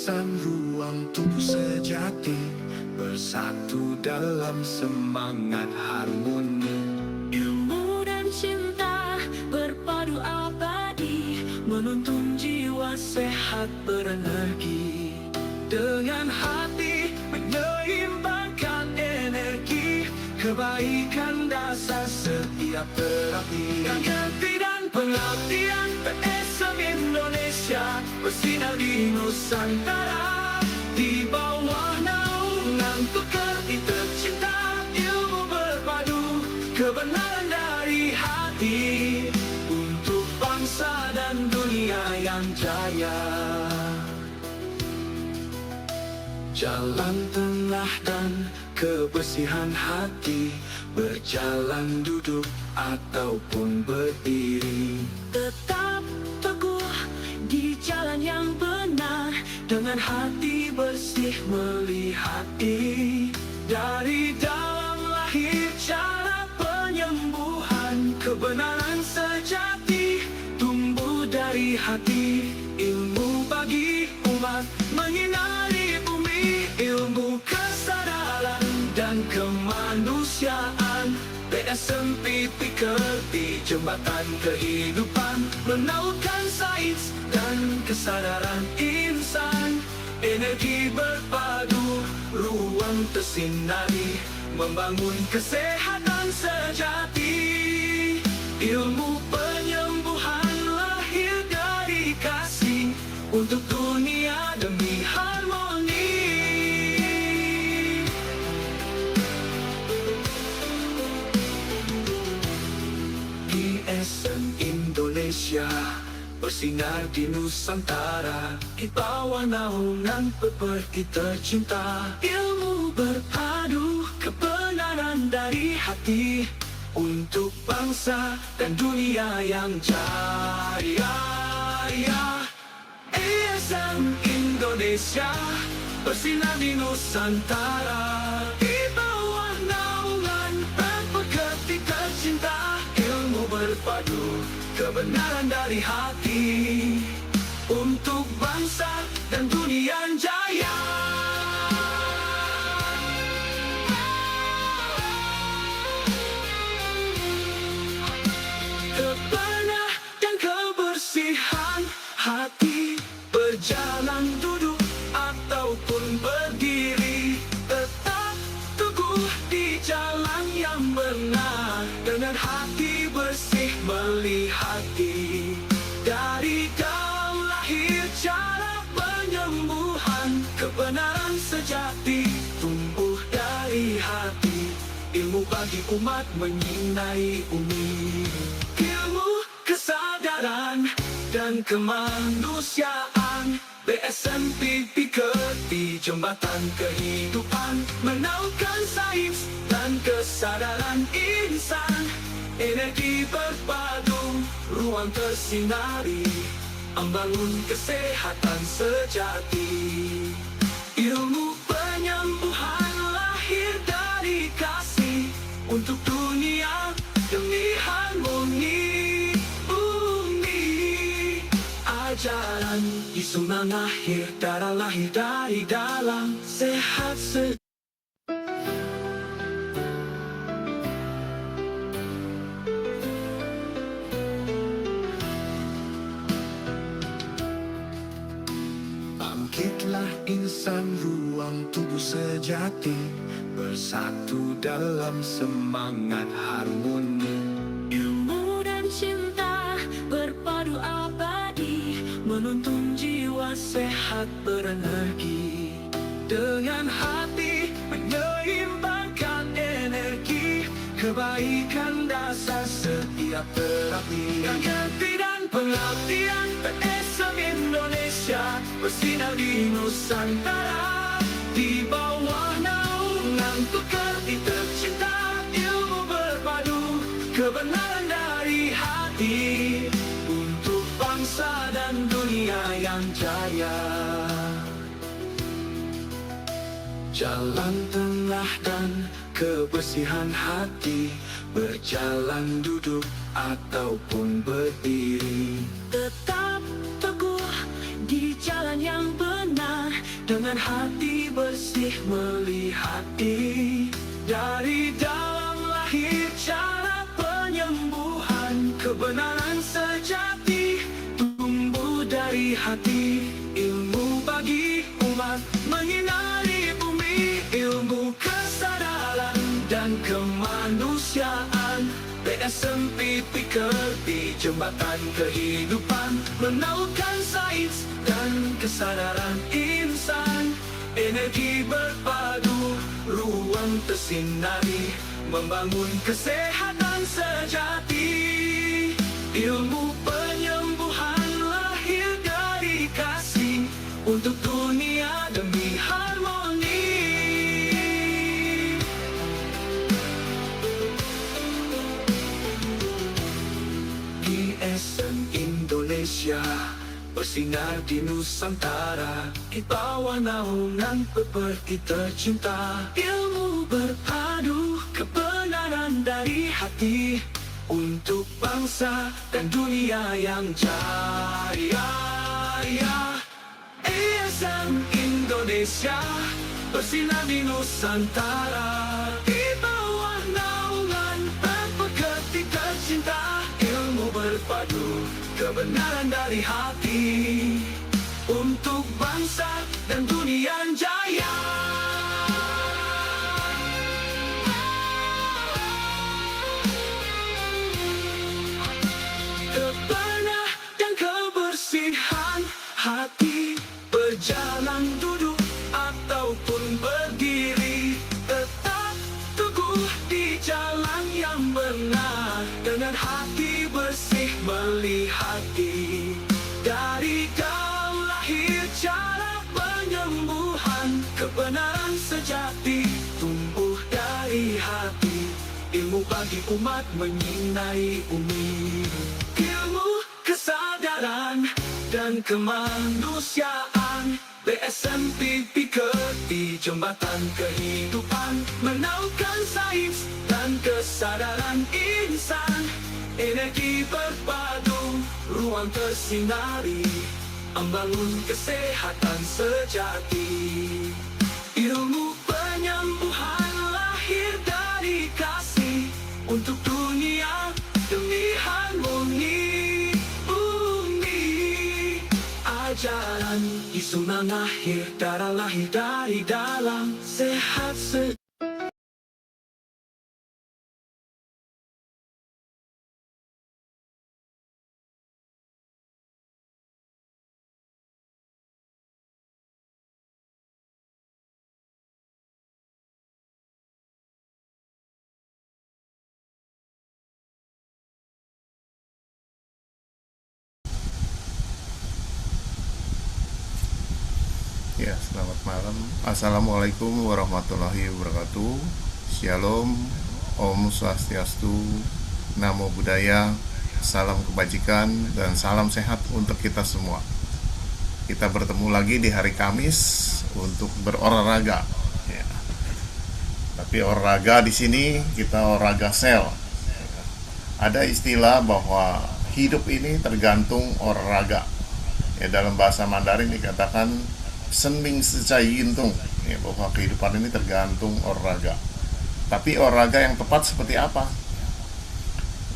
insan ruang tubuh sejati, bersatu dalam semangat harmoni. Ilmu dan cinta berpadu abadi, menuntun jiwa sehat berenergi. Dengan hati menyeimbangkan energi, kebaikan dasar setiap terapi. Ganti dan pengabdian PSM Indonesia bersinar di Nusantara. Di bawah naungan pekerti tercinta, ilmu berpadu, kebenaran dari hati, untuk bangsa dan dunia yang jaya. Jalan tengah dan kebersihan hati, berjalan duduk ataupun berdiri. Tetap teguh di jalan yang benar, Dengan hati bersih melihat diri. Dari dalam lahir cara penyembuhan, kebenaran sejati tumbuh dari hati. Ilmu bagi umat menyinari bumi, ilmu kesadaran dan kemanusiaan. PSM Pikerti jembatan kehidupan, menautkan sains dan kesadaran insan. Energi berpadu, ruang tersinari, membangun kesehatan sejati. Ilmu penyembuhan lahir dari kasih, untuk dunia demi harmoni. PSM Indonesia bersinar di Nusantara, di bawah naungan pekerti tercinta. Ilmu berpadu, kebenaran dari hati, untuk bangsa dan dunia yang jaya. PSM Indonesia bersinar di Nusantara, di bawah naungan pekerti tercinta. Ilmu berpadu, kebenaran dari hati, untuk bangsa dan dunia yang jaya. Kebenaran dan kebersihan hati, berjalan duduk ataupun berdiri. Tetap teguh di jalan yang benar, dengan hati bersih melihat diri. Dari dalam lahir cara penyembuhan, kebenaran sejati tumbuh dari hati. Ilmu bagi umat menyinari bumi, ilmu kesadaran dan kemanusiaan. PSM Pikerti jembatan kehidupan, menautkan sains dan kesadaran insan. Energi berpadu, ruang tersinari, membangun kesehatan sejati. Ilmu penyembuhan lahir dari kasih, untuk dunia demi harmoni bumi. Ajaran Yesus lahir dari dalam, sehat sejati. Bangkitlah insan ruang tubuh sejati, bersatu dalam semangat harmoni. ilmu dan cinta berpadu abadi, menuntun jiwa sehat berenergi. Dengan hati menyeimbangkan energi, kebaikan dasar setiap terapi. Ganti dan pengabdian PSM Indonesia bersinar di Nusantara, di bawah naungan pekerti tercinta. Ilmu berpadu, kebenaran dari hati, untuk bangsa dan dunia yang jaya. Jalan tengah dan kebersihan hati, berjalan duduk ataupun berdiri. Tetap teguh di jalan yang benar, dengan hati bersih melihat diri. Dari dalam lahir cara penyembuhan, kebenaran sejati tumbuh dari hati. Ilmu bagi umat menyinari bumi, ilmu kesadaran dan kemanusiaan. PSMP Pikir di jembatan kehidupan, menautkan sains dan kesadaran insan. Energi berpadu, ruang tersinari, membangun kesehatan sejati. Ilmu penyembuhan lahir dari kasih, untuk dunia demi harmoni. GSM Indonesia bersinar di Nusantara, di bawah naungan pepergi tercinta. Ilmu berpadu, kebenaran dari hati, untuk bangsa dan dunia yang jaya. GSM Indonesia bersinar di Nusantara, di bawah naungan pepergi tercinta. Ilmu berpadu, kebenaran dari hati, untuk bangsa dan dunia yang jaya. Kebenaran dan kebersihan hati, berjalan duduk ataupun berdiri, tetap teguh di jalan yang benar. Dengan hati bersih melihat diri. Dari dalam lahir cara penyembuhan, kebenaran sejati tumbuh dari hati. Ilmu bagi umat menyinari bumi, ilmu kesadaran dan kemanusiaan. PSMP Pikir di jembatan kehidupan, menautkan sains dan kesadaran insan. Energi berpadu, ruang tersinari, membangun kesehatan sejati. Ilmu penyembuhan lahir dari kasih, untuk dunia demi harmoni. Ajaran Yesus lahir, darah lahir dari dalam, sehat Ya, selamat malam. Assalamualaikum warahmatullahi wabarakatuh. Shalom, Om Swastiastu, Namo Buddhaya, salam kebajikan dan salam sehat untuk kita semua. Kita bertemu lagi di hari Kamis untuk berolahraga. Ya. Tapi olahraga di sini kita olahraga sel. Ada istilah bahwa hidup ini tergantung olahraga. Ya, dalam bahasa Mandarin dikatakan Senming secai yintung, ya, bahwa kehidupan ini tergantung olahraga. Tapi olahraga yang tepat seperti apa?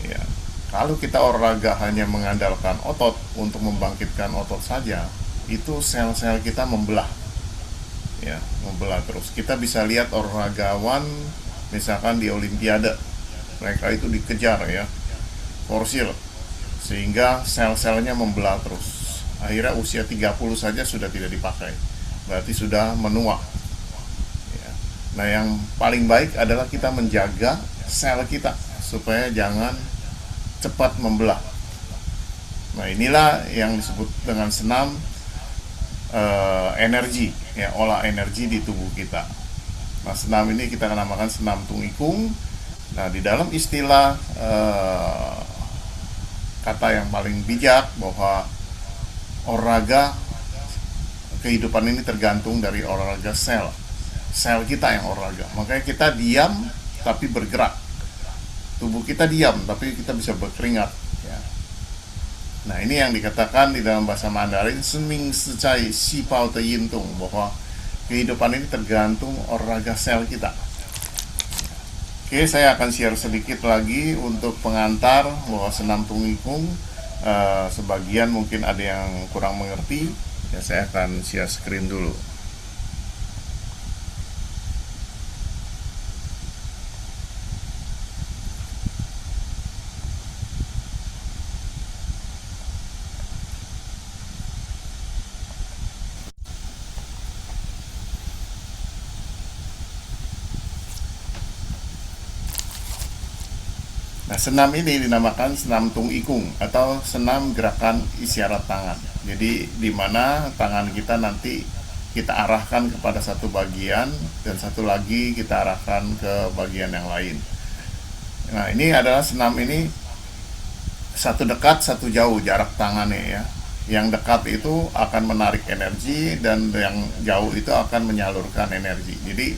Ya, kalau kita olahraga hanya mengandalkan otot untuk membangkitkan otot saja, itu sel-sel kita membelah, ya, membelah terus. Kita bisa lihat olahragawan, misalkan di Olimpiade, mereka itu dikejar, ya, forsir, sehingga sel-selnya membelah terus. Akhirnya usia 30 saja sudah tidak dipakai, berarti sudah menua. Ya. Nah, yang paling baik adalah kita menjaga sel kita supaya jangan cepat membelah. Nah, inilah yang disebut dengan senam energi, ya, olah energi di tubuh kita. Nah, senam ini kita namakan senam tungikung. Nah, di dalam istilah kata yang paling bijak bahwa olahraga kehidupan ini tergantung dari olahraga sel kita yang olahraga. Makanya kita diam tapi bergerak, tubuh kita diam tapi kita bisa berkeringat, ya. Nah, ini yang dikatakan di dalam bahasa Mandarin Senming secai sipao te yintung, bahwa kehidupan ini tergantung olahraga sel kita. Oke, saya akan share sedikit lagi untuk pengantar bahwa senam tungikung. Sebagian mungkin ada yang kurang mengerti, ya saya akan share screen dulu. Nah, senam ini dinamakan senam tung ikung atau senam gerakan isyarat tangan. Jadi di mana tangan kita nanti kita arahkan kepada satu bagian dan satu lagi kita arahkan ke bagian yang lain. Nah, ini adalah senam ini satu dekat, satu jauh jarak tangannya ya. Yang dekat itu akan menarik energi dan yang jauh itu akan menyalurkan energi. Jadi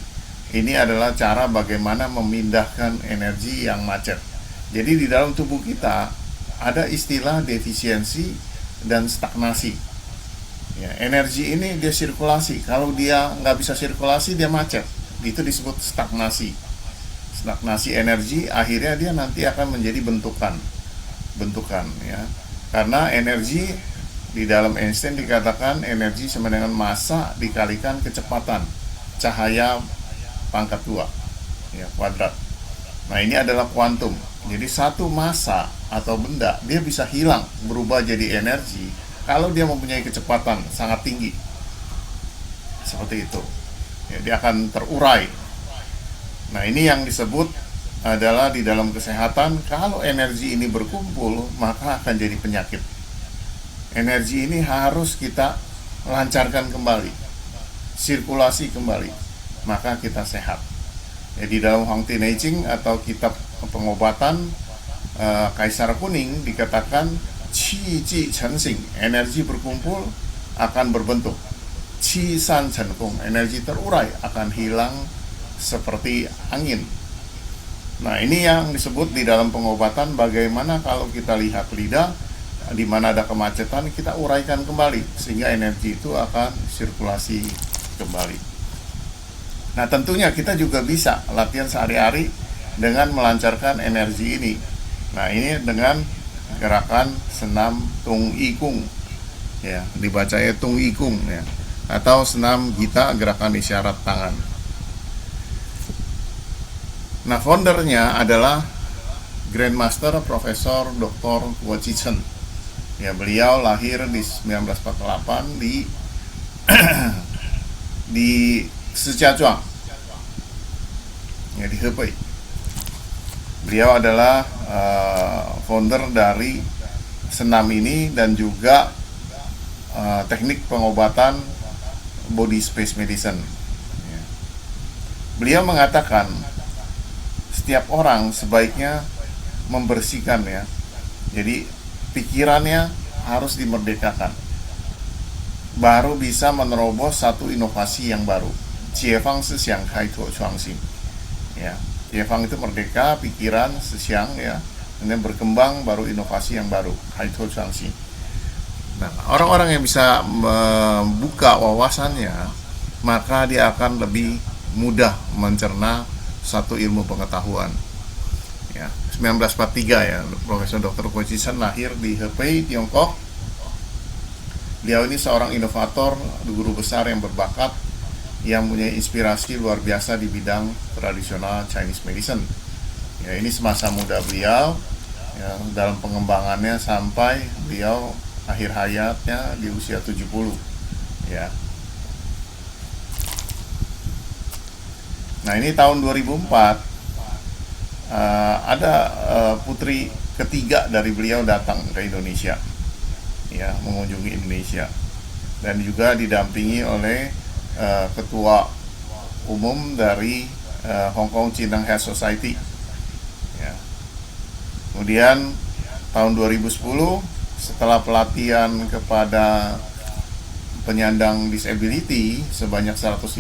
ini adalah cara bagaimana memindahkan energi yang macet. Jadi di dalam tubuh kita ada istilah defisiensi dan stagnasi. Ya, energi ini dia sirkulasi. Kalau dia nggak bisa sirkulasi, dia macet. Itu disebut stagnasi. Stagnasi energi akhirnya dia nanti akan menjadi bentukan ya. Karena energi di dalam Einstein dikatakan energi sama dengan massa dikalikan kecepatan cahaya pangkat 2 ya, kuadrat. Nah, ini adalah kuantum. Jadi satu massa atau benda dia bisa hilang berubah jadi energi kalau dia mempunyai kecepatan sangat tinggi. Seperti itu. Ya, dia akan terurai. Nah, ini yang disebut adalah di dalam kesehatan, kalau energi ini berkumpul maka akan jadi penyakit. Energi ini harus kita lancarkan kembali, sirkulasi kembali, maka kita sehat. Ya, di dalam Huang Ti Neijing atau kitab pengobatan Kaisar Kuning dikatakan qi ji chen xing, energi berkumpul akan berbentuk. Qi san chen kung, energi terurai akan hilang seperti angin. Nah, ini yang disebut di dalam pengobatan bagaimana kalau kita lihat lidah di mana ada kemacetan, kita uraikan kembali sehingga energi itu akan sirkulasi kembali. Nah, tentunya kita juga bisa latihan sehari-hari dengan melancarkan energi ini. Nah, ini dengan gerakan senam tung ikung ya, dibacanya tung ikung ya, atau senam gita gerakan isyarat tangan. Nah, foundernya adalah Grandmaster Profesor Dr. Guo Zichen. Ya, beliau lahir di 1948 di Shijiazhuang ya, di Hebei. Beliau adalah founder dari senam ini dan juga teknik pengobatan body space medicine ya. Beliau mengatakan setiap orang sebaiknya membersihkan ya. Jadi pikirannya harus dimerdekakan, baru bisa menerobos satu inovasi yang baru. Jiefang Sisiang Kaito Chuangxing ya. Jiefang itu merdeka pikiran, Sisiang ya, kemudian berkembang baru inovasi yang baru, Kaito Chuangxing. Nah, orang-orang yang bisa membuka wawasannya, maka dia akan lebih mudah mencerna satu ilmu pengetahuan. Ya, 1943 ya, Profesor Dr. Guo Zichen lahir di Hebei, Tiongkok. Beliau ini seorang inovator, guru besar yang berbakat, yang punya inspirasi luar biasa di bidang tradisional Chinese medicine. Ya, ini semasa muda beliau, ya, dalam pengembangannya sampai beliau akhir hayatnya di usia 70. Ya. Nah, ini tahun 2004 ada putri ketiga dari beliau datang ke Indonesia, ya, mengunjungi Indonesia, dan juga didampingi oleh ketua umum dari Hong Kong Chinang Health Society. Ya. Kemudian tahun 2010 setelah pelatihan kepada penyandang disability sebanyak 150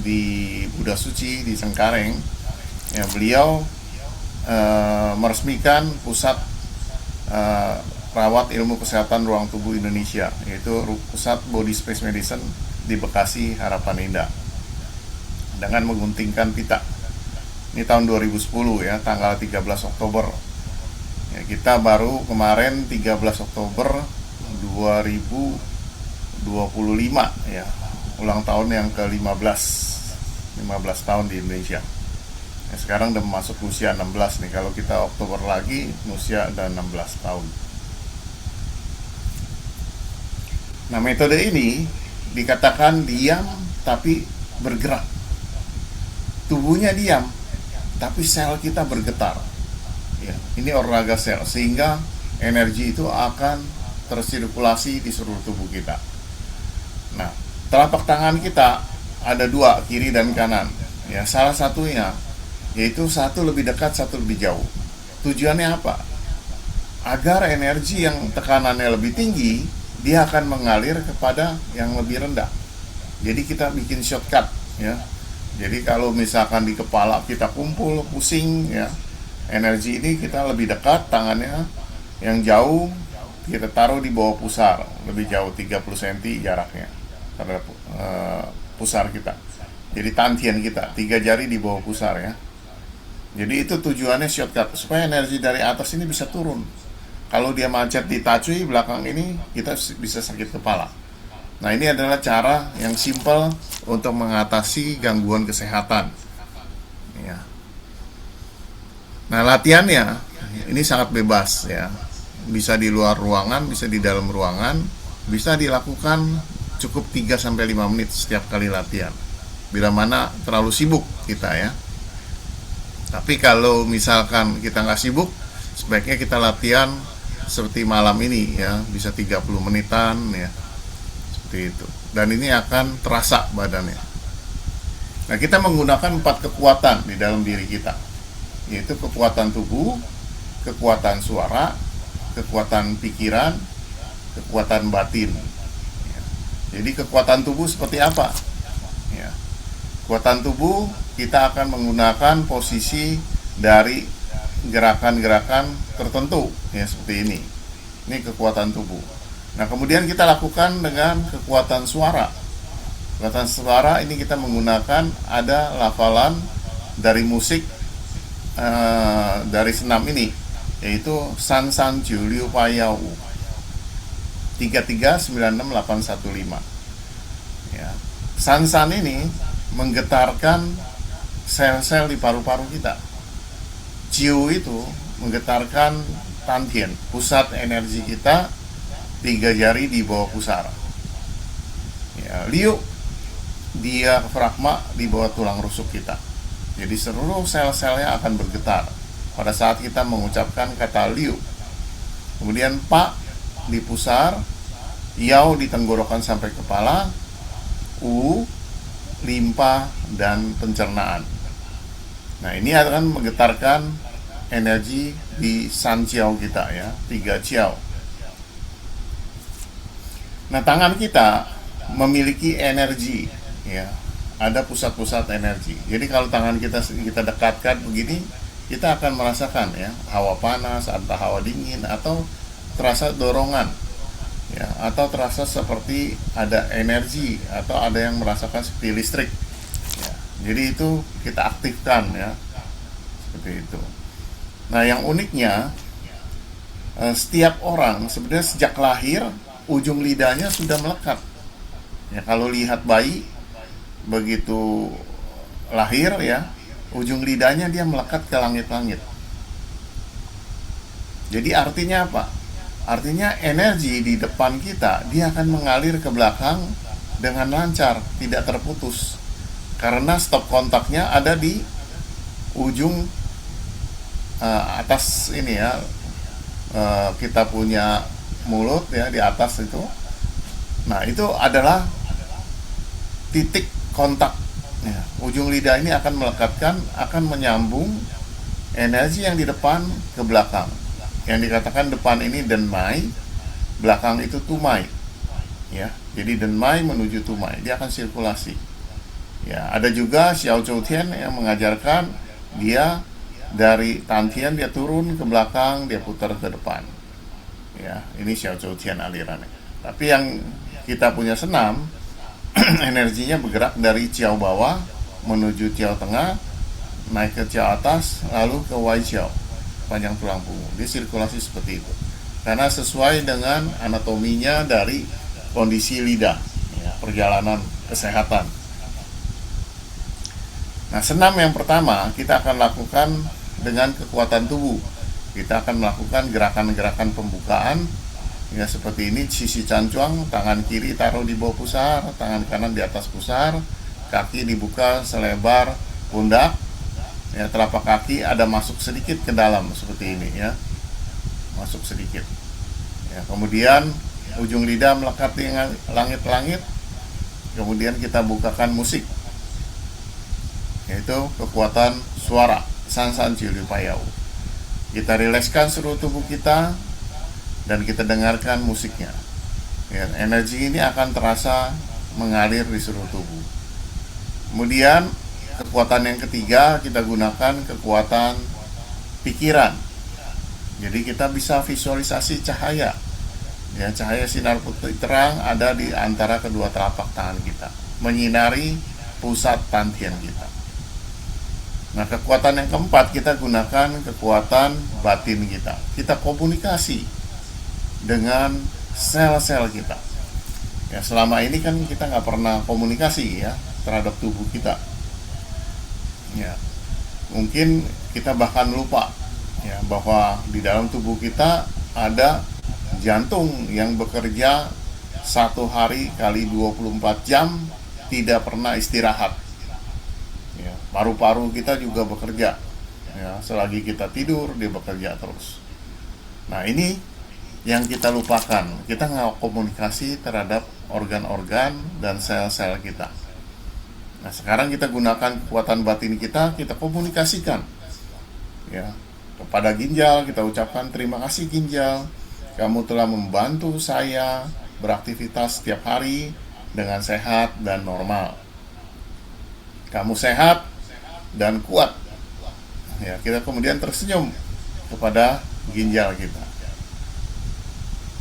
di Buddha Suci di Cengkareng, ya, beliau meresmikan pusat rawat ilmu kesehatan ruang tubuh Indonesia, yaitu pusat Body Space Medicine di Bekasi Harapan Indah dengan mengguntingkan pita. Ini tahun 2010 ya, tanggal 13 Oktober. Ya, kita baru kemarin 13 Oktober 2025 ya, ulang tahun yang ke-15 tahun di Indonesia. Ya, sekarang udah masuk usia 16 nih. Kalau kita Oktober lagi, usia udah 16 tahun. Nah, metode ini dikatakan diam tapi bergerak. Tubuhnya diam, tapi sel kita bergetar. Ya, ini olahraga sel, sehingga energi itu akan tersirkulasi di seluruh tubuh kita. Nah, telapak tangan kita ada dua, kiri dan kanan. Ya, salah satunya yaitu satu lebih dekat, satu lebih jauh. Tujuannya apa? Agar energi yang tekanannya lebih tinggi, dia akan mengalir kepada yang lebih rendah. Jadi kita bikin shortcut ya. Jadi kalau misalkan di kepala kita kumpul, pusing ya, energi ini kita lebih dekat, tangannya yang jauh kita taruh di bawah pusar, lebih jauh 30 cm jaraknya terhadap pusar kita. Jadi tantian kita, 3 jari di bawah pusar ya. Jadi itu tujuannya shortcut, supaya energi dari atas ini bisa turun. Kalau dia macet di tacui belakang ini, kita bisa sakit kepala. Nah, ini adalah cara yang simpel untuk mengatasi gangguan kesehatan. Ya. Nah, latihannya ini sangat bebas ya. Bisa di luar ruangan, bisa di dalam ruangan, bisa dilakukan cukup 3-5 menit setiap kali latihan. Bila mana terlalu sibuk kita ya. Tapi kalau misalkan kita nggak sibuk, sebaiknya kita latihan seperti malam ini ya, bisa 30 menitan ya. Seperti itu. Dan ini akan terasa badannya. Nah, kita menggunakan 4 kekuatan di dalam diri kita, yaitu kekuatan tubuh, kekuatan suara, kekuatan pikiran, kekuatan batin. Ya. Jadi kekuatan tubuh seperti apa? Ya. Kekuatan tubuh kita akan menggunakan posisi dari gerakan-gerakan tertentu ya, seperti ini. Ini kekuatan tubuh. Nah, kemudian kita lakukan dengan kekuatan suara. Kekuatan suara ini kita menggunakan ada lafalan dari musik dari senam ini, yaitu San San Jiu Liu Pa Yao 3396815. Ya. San San ini menggetarkan sel-sel di paru-paru kita. Jiu itu menggetarkan tantian, pusat energi kita, 3 jari di bawah pusar. Ya, Liu diafragma di bawah tulang rusuk kita. Jadi seluruh sel-selnya akan bergetar pada saat kita mengucapkan kata Liu. Kemudian Pa di pusar, Yao di tenggorokan sampai kepala, U limpa dan pencernaan. Nah, ini akan menggetarkan energi di San Jiao kita ya, 3 Jiao. Nah, tangan kita memiliki energi ya, ada pusat-pusat energi. Jadi kalau tangan kita dekatkan begini, kita akan merasakan ya, hawa panas atau hawa dingin, atau terasa dorongan ya, atau terasa seperti ada energi, atau ada yang merasakan seperti listrik ya. Jadi itu kita aktifkan ya, seperti itu. Nah, yang uniknya setiap orang sebenarnya sejak lahir ujung lidahnya sudah melekat ya. Kalau lihat bayi begitu lahir ya, ujung lidahnya dia melekat ke langit-langit. Jadi artinya apa? Artinya energi di depan kita dia akan mengalir ke belakang dengan lancar, tidak terputus. Karena stop kontaknya ada di ujung atas ini ya. Kita punya mulut ya, di atas itu. Nah, itu adalah titik kontak ya. Ujung lidah ini akan melekatkan, akan menyambung energi yang di depan ke belakang. Yang dikatakan depan ini denmai, belakang itu tumai ya. Jadi denmai menuju tumai, dia akan sirkulasi ya. Ada juga Xiao Zhou Tian yang mengajarkan dia dari tantian dia turun ke belakang, dia putar ke depan ya. Ini Xiao Zhou Tian alirannya. Tapi yang kita punya senam energinya bergerak dari Ciao bawah menuju Ciao tengah, naik ke Ciao atas, lalu ke Wai Ciao, panjang tulang punggung. Dia sirkulasi seperti itu. Karena sesuai dengan anatominya dari kondisi lidah, ya, perjalanan kesehatan. Nah, senam yang pertama kita akan lakukan dengan kekuatan tubuh. Kita akan melakukan gerakan-gerakan pembukaan, ya, seperti ini. Sisi cancuang, tangan kiri taruh di bawah pusar, tangan kanan di atas pusar, kaki dibuka selebar pundak, ya, telapak kaki ada masuk sedikit ke dalam seperti ini, ya, masuk sedikit, ya. Kemudian ujung lidah melekat di langit-langit. Kemudian kita bukakan musik, yaitu kekuatan suara San San Chiu Liu Payau. Kita rilekskan seluruh tubuh kita dan kita dengarkan musiknya, ya, energi ini akan terasa mengalir di seluruh tubuh. Kemudian kekuatan yang ketiga kita gunakan kekuatan pikiran. Jadi kita bisa visualisasi cahaya, ya, cahaya sinar putih terang ada di antara kedua telapak tangan kita, menyinari pusat pantian kita. Nah, kekuatan yang keempat kita gunakan kekuatan batin kita. Kita komunikasi dengan sel-sel kita. Ya, selama ini kan kita nggak pernah komunikasi, ya, terhadap tubuh kita. Ya, mungkin kita bahkan lupa, ya, bahwa di dalam tubuh kita ada jantung yang bekerja 1 hari kali 24 jam tidak pernah istirahat. Ya, paru-paru kita juga bekerja, ya, selagi kita tidur dia bekerja terus. Nah, ini yang kita lupakan. Kita nggak komunikasi terhadap organ-organ dan sel-sel kita. Nah, sekarang kita gunakan kekuatan batin kita komunikasikan, ya, kepada ginjal. Kita ucapkan terima kasih ginjal, kamu telah membantu saya beraktivitas setiap hari dengan sehat dan normal. Kamu sehat dan kuat. Ya, kita kemudian tersenyum kepada ginjal kita.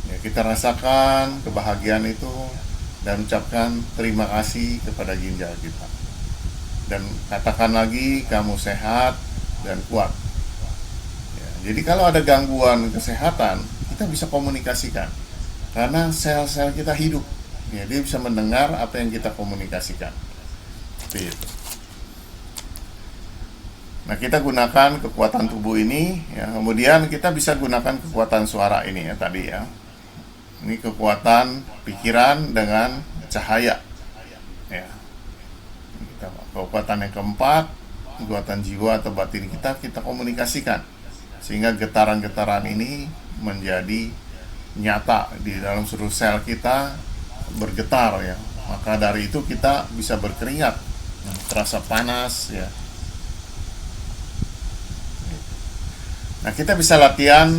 Ya, kita rasakan kebahagiaan itu dan ucapkan terima kasih kepada ginjal kita. Dan katakan lagi kamu sehat dan kuat. Ya, jadi kalau ada gangguan kesehatan, kita bisa komunikasikan. Karena sel-sel kita hidup. Ya, dia bisa mendengar apa yang kita komunikasikan. Seperti itu. Nah, kita gunakan kekuatan tubuh ini, ya, kemudian kita bisa gunakan kekuatan suara ini, ya, tadi, ya. Ini kekuatan pikiran dengan cahaya, ya. Kekuatan yang keempat, kekuatan jiwa atau batin kita komunikasikan sehingga getaran-getaran ini menjadi nyata di dalam seluruh sel kita, bergetar, ya. Maka dari itu kita bisa berkeringat, terasa panas, ya. Nah, kita bisa latihan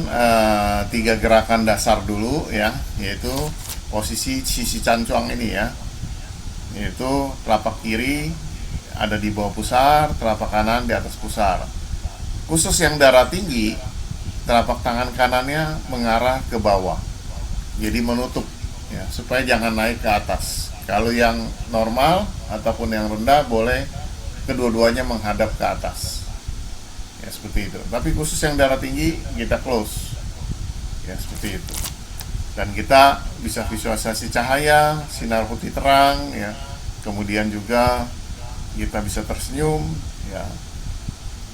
3 gerakan dasar dulu, ya, yaitu posisi sisi cancuang ini, ya, yaitu telapak kiri ada di bawah pusar, telapak kanan di atas pusar. Khusus yang darah tinggi, telapak tangan kanannya mengarah ke bawah, jadi menutup, ya, supaya jangan naik ke atas. Kalau yang normal ataupun yang rendah boleh kedua-duanya menghadap ke atas. Ya, seperti itu. Tapi khusus yang darah tinggi kita close, ya, seperti itu. Dan kita bisa visualisasi cahaya sinar putih terang, ya. Kemudian juga kita bisa tersenyum, ya,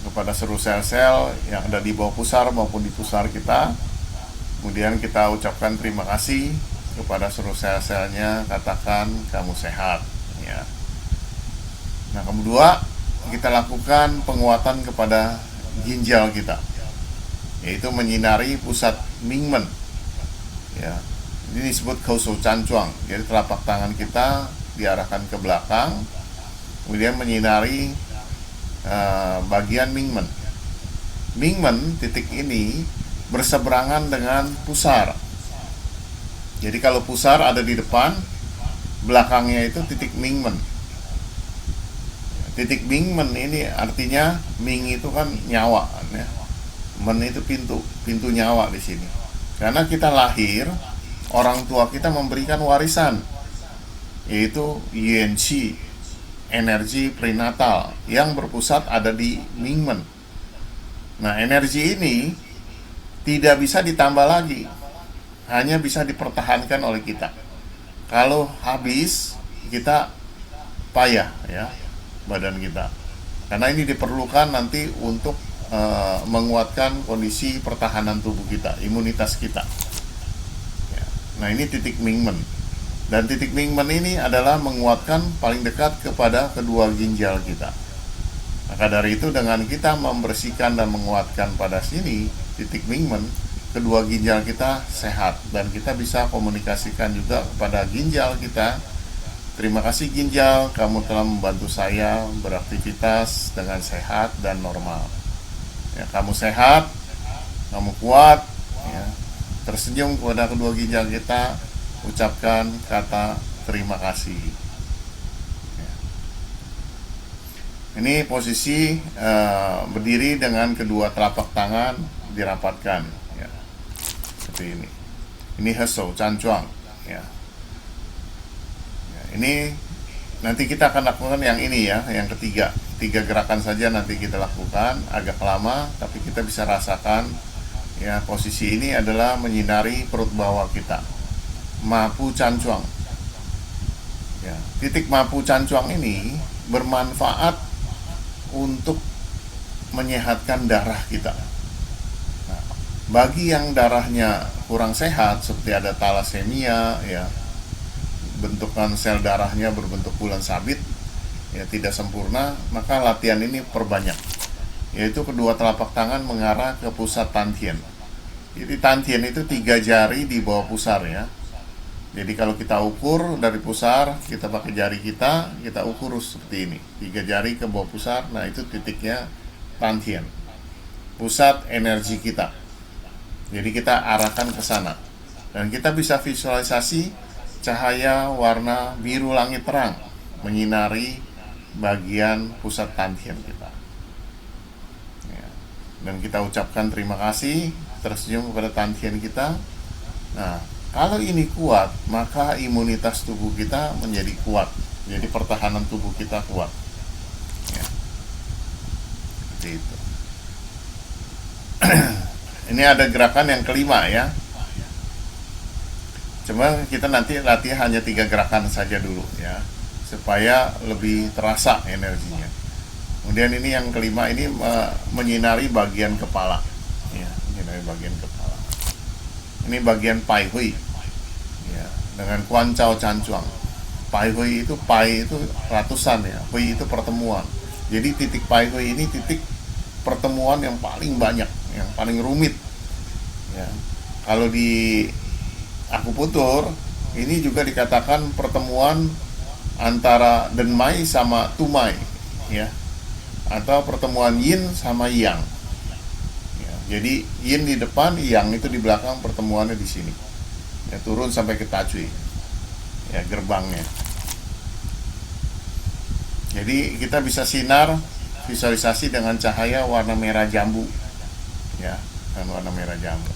kepada seluruh sel-sel yang ada di bawah pusar maupun di pusar kita. Kemudian kita ucapkan terima kasih kepada seluruh sel-selnya, katakan kamu sehat, ya. Nah, kedua kita lakukan penguatan kepada ginjal kita, yaitu menyinari pusat Mingmen, ya. Ini disebut Kausou Cancuang. Jadi telapak tangan kita diarahkan ke belakang, kemudian menyinari bagian Mingmen. Mingmen, titik ini berseberangan dengan pusar. Jadi kalau pusar ada di depan, belakangnya itu titik Mingmen. Titik Mingmen ini artinya Ming itu kan nyawa, ya. Men itu pintu nyawa di sini. Karena kita lahir, orang tua kita memberikan warisan. yaitu Yuan Qi, energi prenatal yang berpusat ada di Mingmen. Nah, energi ini tidak bisa ditambah lagi, hanya bisa dipertahankan oleh kita. Kalau habis, kita payah ya badan kita. Karena ini diperlukan nanti untuk menguatkan kondisi pertahanan tubuh kita, imunitas kita. Ya. Nah, ini titik Mingmen. Dan titik Mingmen ini adalah menguatkan paling dekat kepada kedua ginjal kita. Maka dari itu dengan kita membersihkan dan menguatkan pada sini, titik Mingmen, kedua ginjal kita sehat. Dan kita bisa komunikasikan juga kepada ginjal kita. Terima kasih ginjal, kamu telah membantu saya beraktivitas dengan sehat dan normal. Ya, kamu sehat, kamu kuat, ya. Tersenyum kepada kedua ginjal kita, ucapkan kata terima kasih. Ya. Ini posisi berdiri dengan kedua telapak tangan dirapatkan, ya. Seperti ini. Ini hesou cancuang, ya. Ini nanti kita akan lakukan yang ini ya, yang ketiga. 3 gerakan saja nanti kita lakukan, agak lama, tapi kita bisa rasakan ya, posisi ini adalah menyinari perut bawah kita. Mapu cancuang. Ya, titik mapu cancuang ini bermanfaat untuk menyehatkan darah kita. Nah, bagi yang darahnya kurang sehat seperti ada talasemia ya, bentukan sel darahnya berbentuk bulan sabit ya, tidak sempurna, maka latihan ini perbanyak, yaitu kedua telapak tangan mengarah ke pusat tantien. Jadi tantien itu 3 jari di bawah pusar ya. Jadi kalau kita ukur dari pusar, kita pakai jari kita ukur seperti ini, 3 jari ke bawah pusar. Nah, itu titiknya tantien, pusat energi kita. Jadi kita arahkan ke sana, dan kita bisa visualisasi cahaya warna biru langit terang menyinari bagian pusat tantien kita ya. Dan kita ucapkan terima kasih, tersenyum kepada tantien kita. Nah, kalau ini kuat, maka imunitas tubuh kita menjadi kuat, jadi pertahanan tubuh kita kuat ya. Seperti itu. Ini ada gerakan yang kelima ya. Cuma kita nanti latihan hanya 3 gerakan saja dulu ya, supaya lebih terasa energinya. Kemudian ini yang kelima, ini menyinari bagian kepala ya, menyinari bagian kepala. Ini bagian pai hui ya, dengan kuan cao cancuang. Pai hui itu, pai itu ratusan ya, hui itu pertemuan. Jadi titik pai hui ini titik pertemuan yang paling banyak, yang paling rumit ya. Kalau di akupunktur ini juga dikatakan pertemuan antara denmai sama tumai ya, atau pertemuan yin sama yang ya. Jadi yin di depan, yang itu di belakang, pertemuannya di sini ya, turun sampai ke tajui ya, gerbangnya. Jadi kita bisa sinar visualisasi dengan cahaya warna merah jambu ya, dengan warna merah jambu.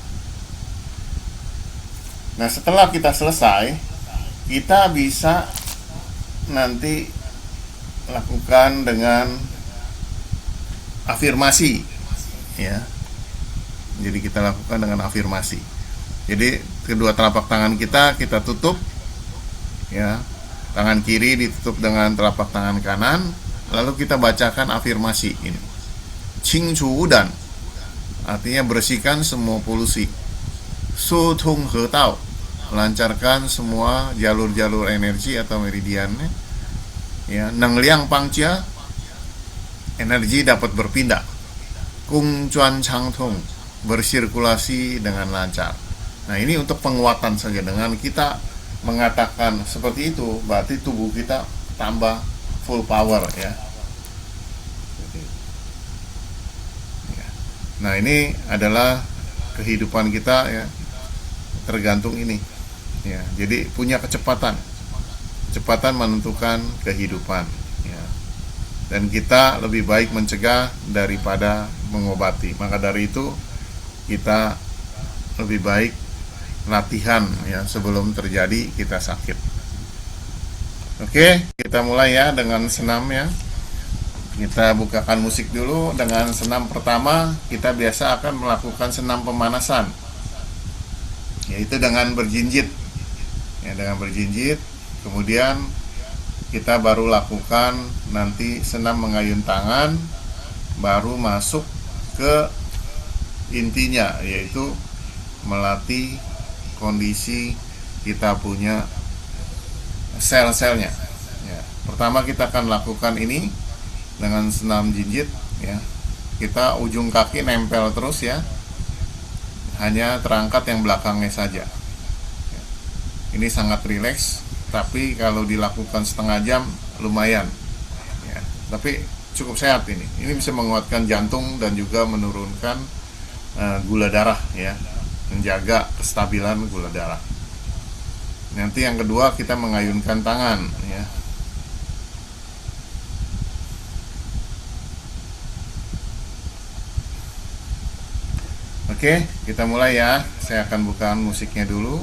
Nah, setelah kita selesai, kita bisa nanti lakukan dengan afirmasi ya. Jadi kita lakukan dengan afirmasi. Jadi kedua telapak tangan kita tutup ya. Tangan kiri ditutup dengan telapak tangan kanan, lalu kita bacakan afirmasi ini. Qing chu udan, artinya bersihkan semua polusi. Su tung he tao, melancarkan semua jalur-jalur energi atau meridiannya ya. Neng liang pangcia, energi dapat berpindah. Kung cuan chang tung, bersirkulasi dengan lancar. Nah, ini untuk penguatan saja. Dengan kita mengatakan seperti itu, berarti tubuh kita tambah full power ya. Nah, ini adalah kehidupan kita ya, tergantung ini ya. Jadi punya kecepatan menentukan kehidupan ya. Dan kita lebih baik mencegah daripada mengobati. Maka dari itu kita lebih baik latihan ya sebelum terjadi kita sakit. Oke, kita mulai ya dengan senam ya. Kita bukakan musik dulu dengan senam pertama. Kita biasa akan melakukan senam pemanasan, yaitu dengan berjinjit. Ya, dengan berjinjit. Kemudian kita baru lakukan nanti senam mengayun tangan, baru masuk ke intinya, yaitu melatih kondisi kita punya sel-selnya ya. Pertama kita akan lakukan ini dengan senam jinjit ya. Kita ujung kaki nempel terus ya, hanya terangkat yang belakangnya saja ya. Ini sangat rileks, tapi kalau dilakukan setengah jam lumayan ya. Tapi cukup sehat ini bisa menguatkan jantung dan juga menurunkan gula darah ya, menjaga kestabilan gula darah. Nanti yang kedua kita mengayunkan tangan ya. Oke, kita mulai ya. Saya akan bukakan musiknya dulu.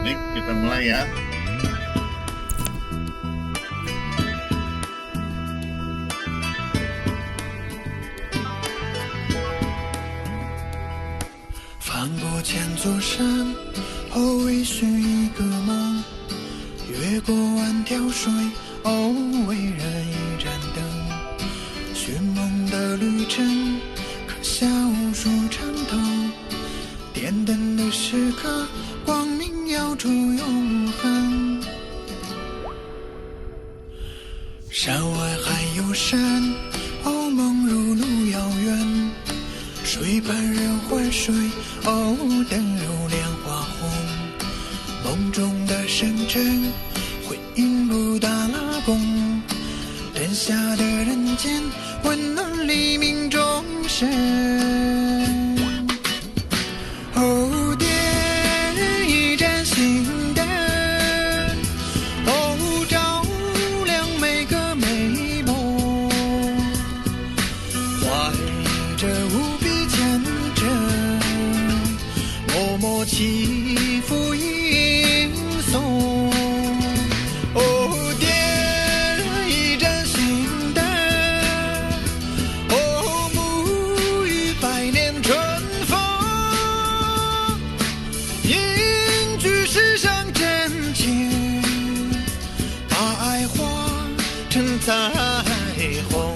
Baik, kita mulai ya.翻过千座山，后为寻一个梦，越过万条水，为人一盏灯。寻梦的旅程，刻下无数长头，点灯的时刻，光明耀出永恒。山外还有山，梦如路遥远。水畔人欢水，灯如莲花红。梦中的深沉，回应布达拉宫。灯下的人间，温暖黎明众生。点一盏心灯，照亮每个美梦。怀着无比虔诚，默默祈福吟诵。彩虹。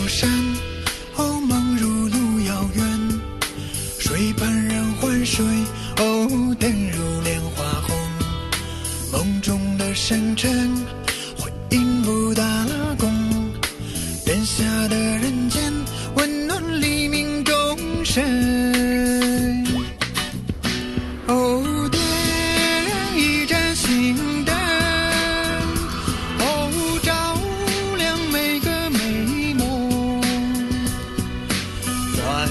山，梦如路遥远，水畔人欢水，灯如莲花红。梦中的深沉，回应布达拉宫。灯下的人间，温暖黎明众生。点一盏心灯，照亮每个美梦。怀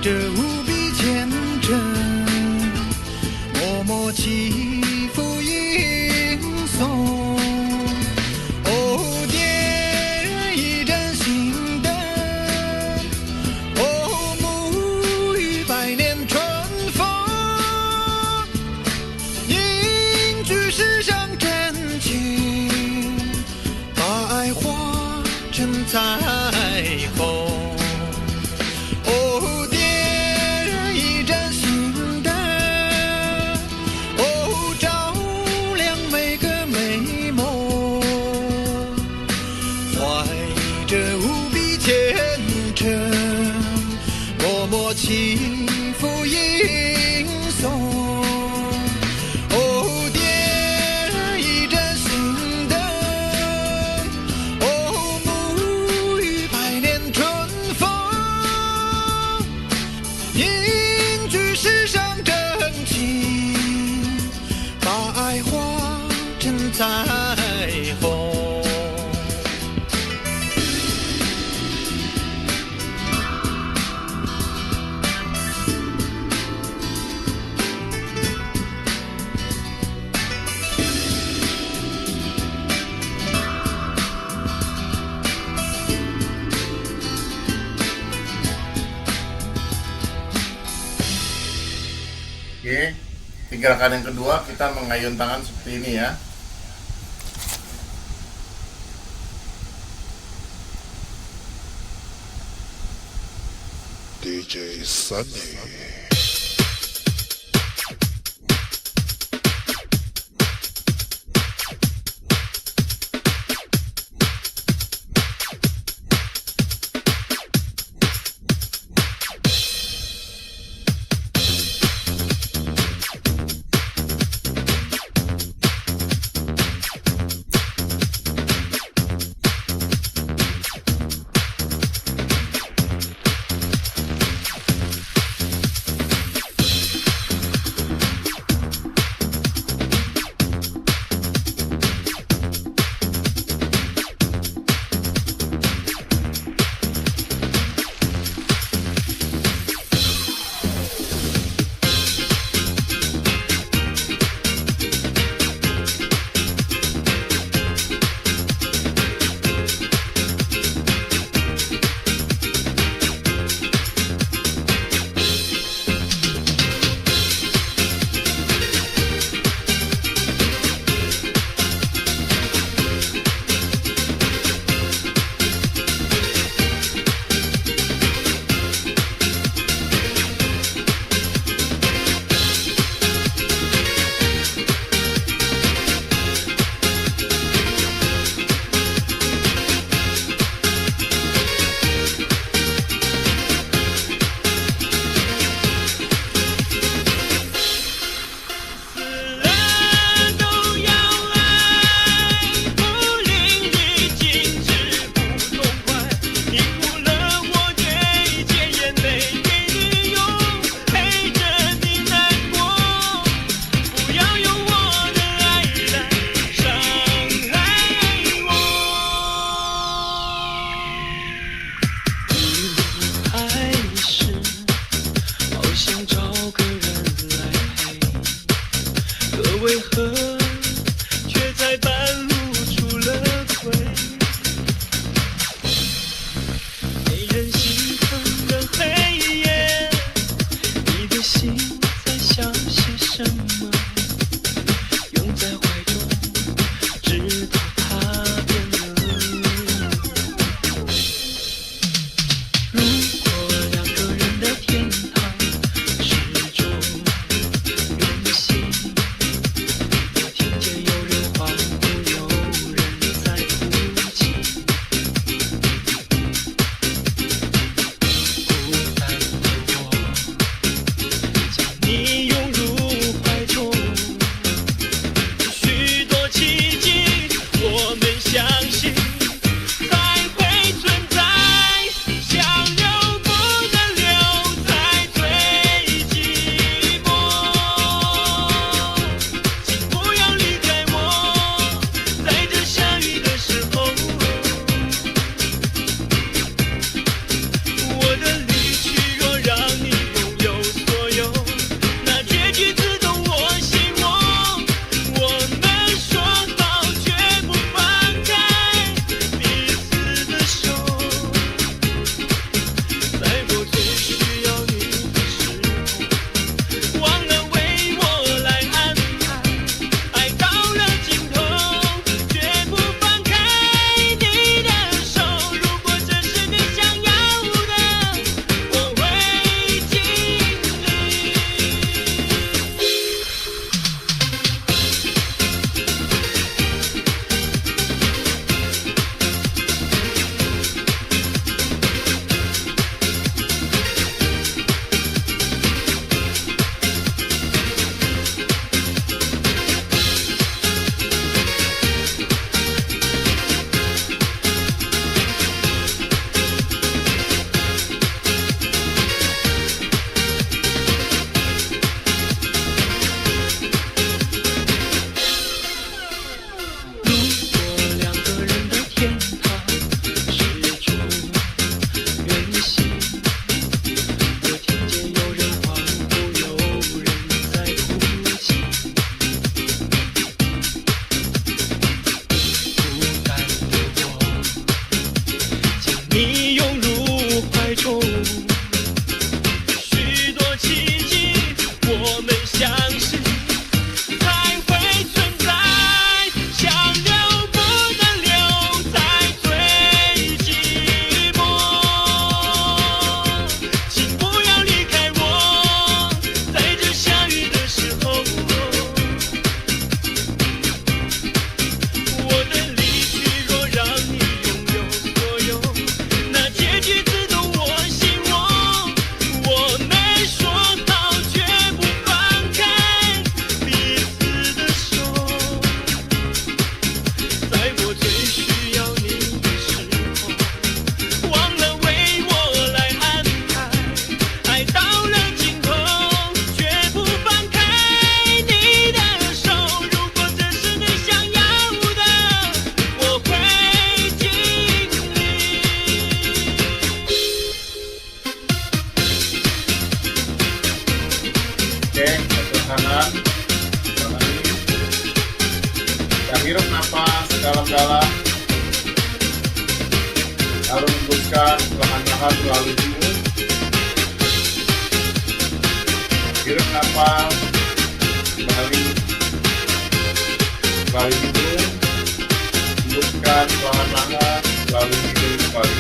着无比虔诚，默默祈福吟诵。点一盏心灯，沐浴百年春风。凝聚世上真情，把爱化成彩虹。点一盏心灯，照亮每个美梦。怀着无比 Oke, gerakan yang kedua kita mengayun tangan seperti ini ya. DJ Sunny.为何却在半路出了轨？没人心疼的黑夜，你的心在想些什么？拥在怀中，直到它变冷。如果两个人的天堂始终远行。 你拥入怀中，许多奇迹我们。相识才会存在，想留不能留在最寂寞，请不要离开我，在这下雨的时候，我的离去若让你拥有所有，那结局自动我心窝，我们说好绝不放开彼此的手，在我最需要你的时候，忘了为我来安排，爱到了尽头，绝不放开你的手，如果这是你想要的，我会尽力。Oke, satu kanan, kembali. Kita hirup napas dalam-dalam. Lalu hembuskan perlahan-lahan melalui hidung. Hirup napas kembali melalui hidung. Hembuskan perlahan-lahan melalui hidung kembali.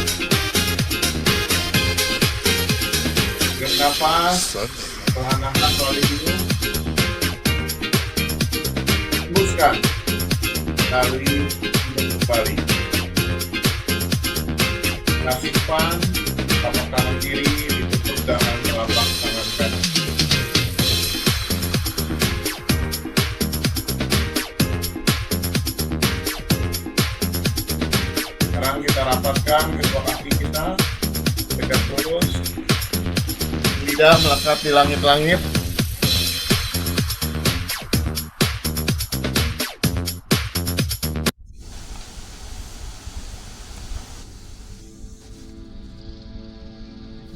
Hirup napas perlahan-lahan melalui hidung. Hembuskan melalui hidung kembali. Simpan telapak tangan kiri ditutup dengan telapak tangan kanan. Sekarang kita rapatkan kedua kaki kita, tegak lurus, lidah melekat di langit-langit.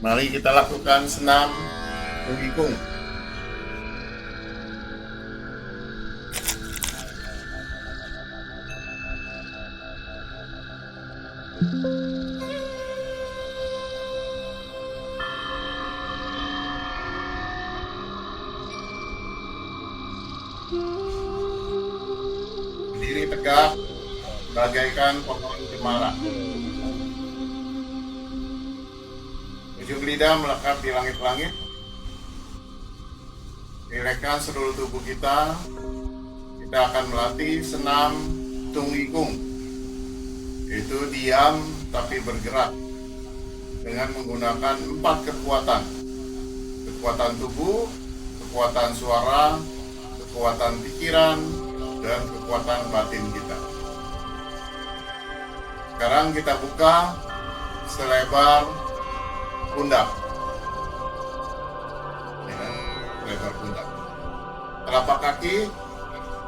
Mari kita lakukan senam Tunggikung. Berdiri tegak bagaikan pohon cemara. Ujung lidah melekat di langit-langit. Rilekskan seluruh tubuh kita. Kita akan melatih senam Tunggikung, yaitu diam tapi bergerak dengan menggunakan 4 kekuatan. Kekuatan tubuh, kekuatan suara, kekuatan pikiran, dan kekuatan batin kita. Sekarang kita buka selebar pundak, ya, lebar pundak. Telapak kaki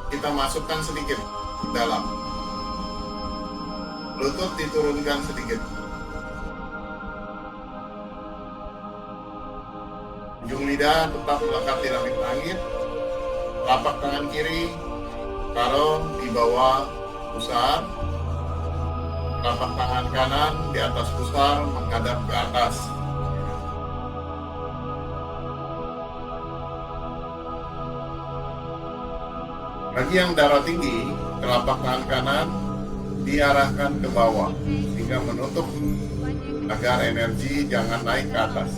kita masukkan sedikit ke dalam, lutut diturunkan sedikit, ujung lidah tetap melekat di langit-langit. Telapak tangan kiri taruh di bawah pusar, telapak tangan kanan di atas pusar menghadap ke atas. Bagi yang darah tinggi, telapak tangan kanan diarahkan ke bawah sehingga menutup agar energi jangan naik ke atas,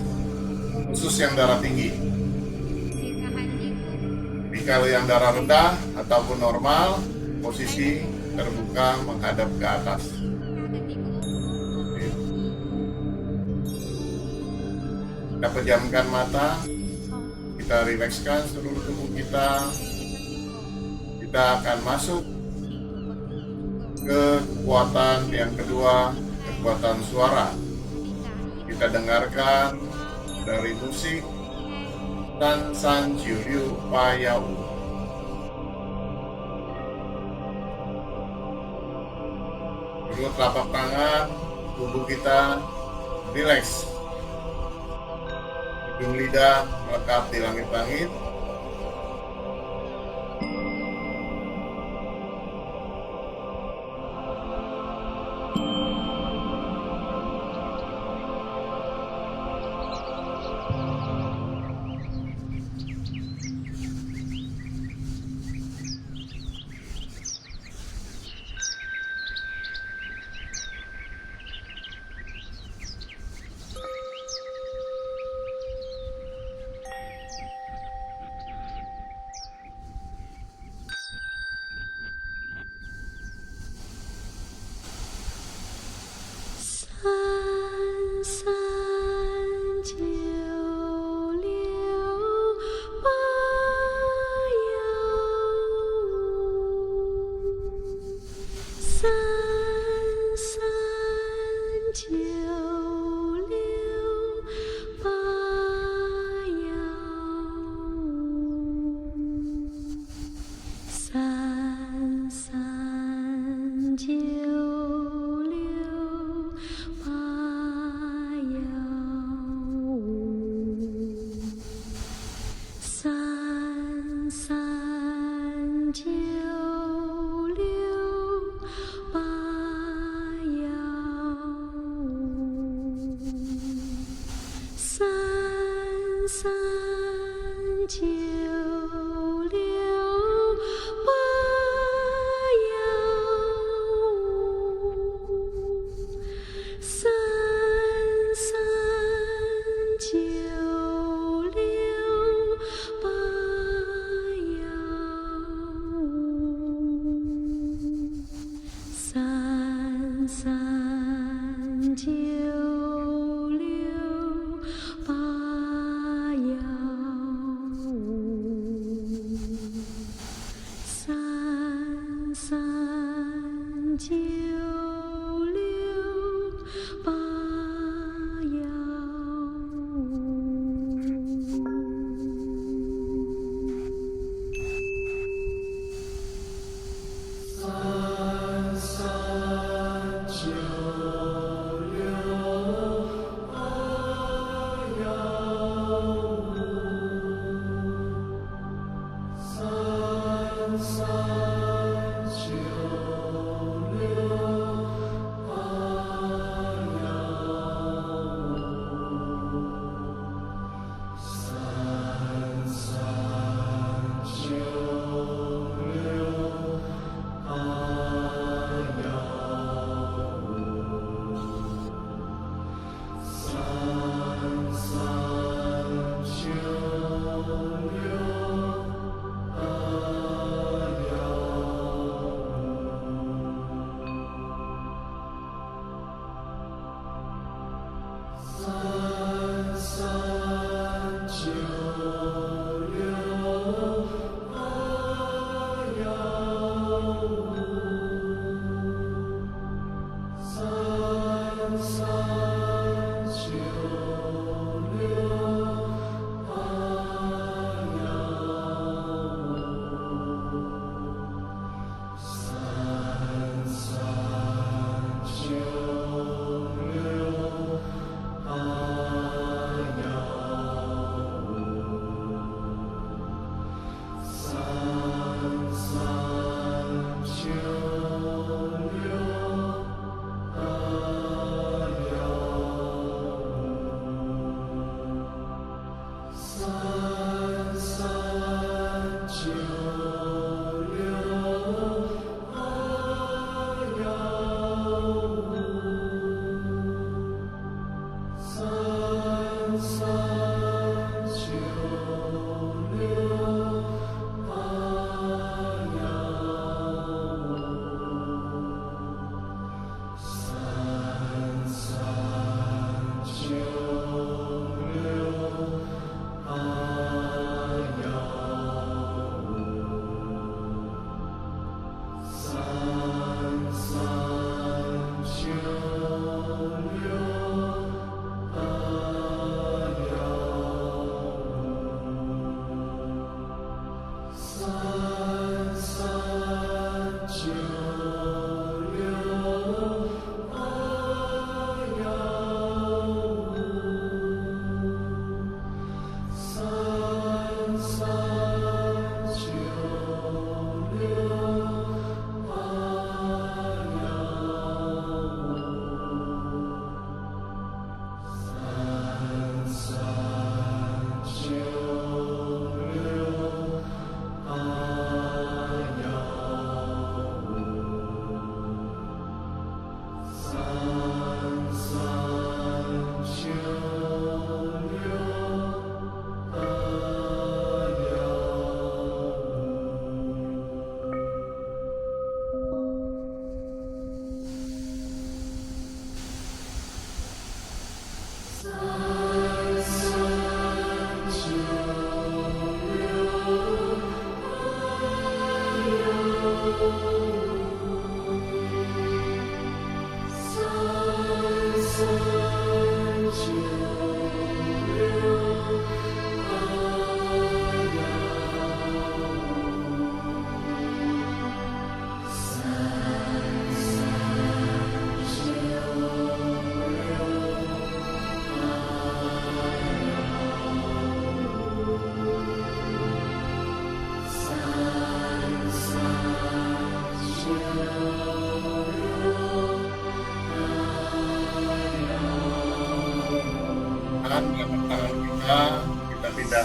khusus yang darah tinggi. Jadi kalau yang darah rendah ataupun normal, posisi terbuka menghadap ke atas. Kita pejamkan mata, kita rilekskan seluruh tubuh kita. Kita akan masuk ke kekuatan yang kedua, kekuatan suara. Kita dengarkan dari musik Tan San Jiu Liu Pa Yau. Kedua telapak tangan, tubuh kita rileks. Ujung lidah melekat di langit-langit. 三九六八幺五，三三九六八幺五，三三九六八幺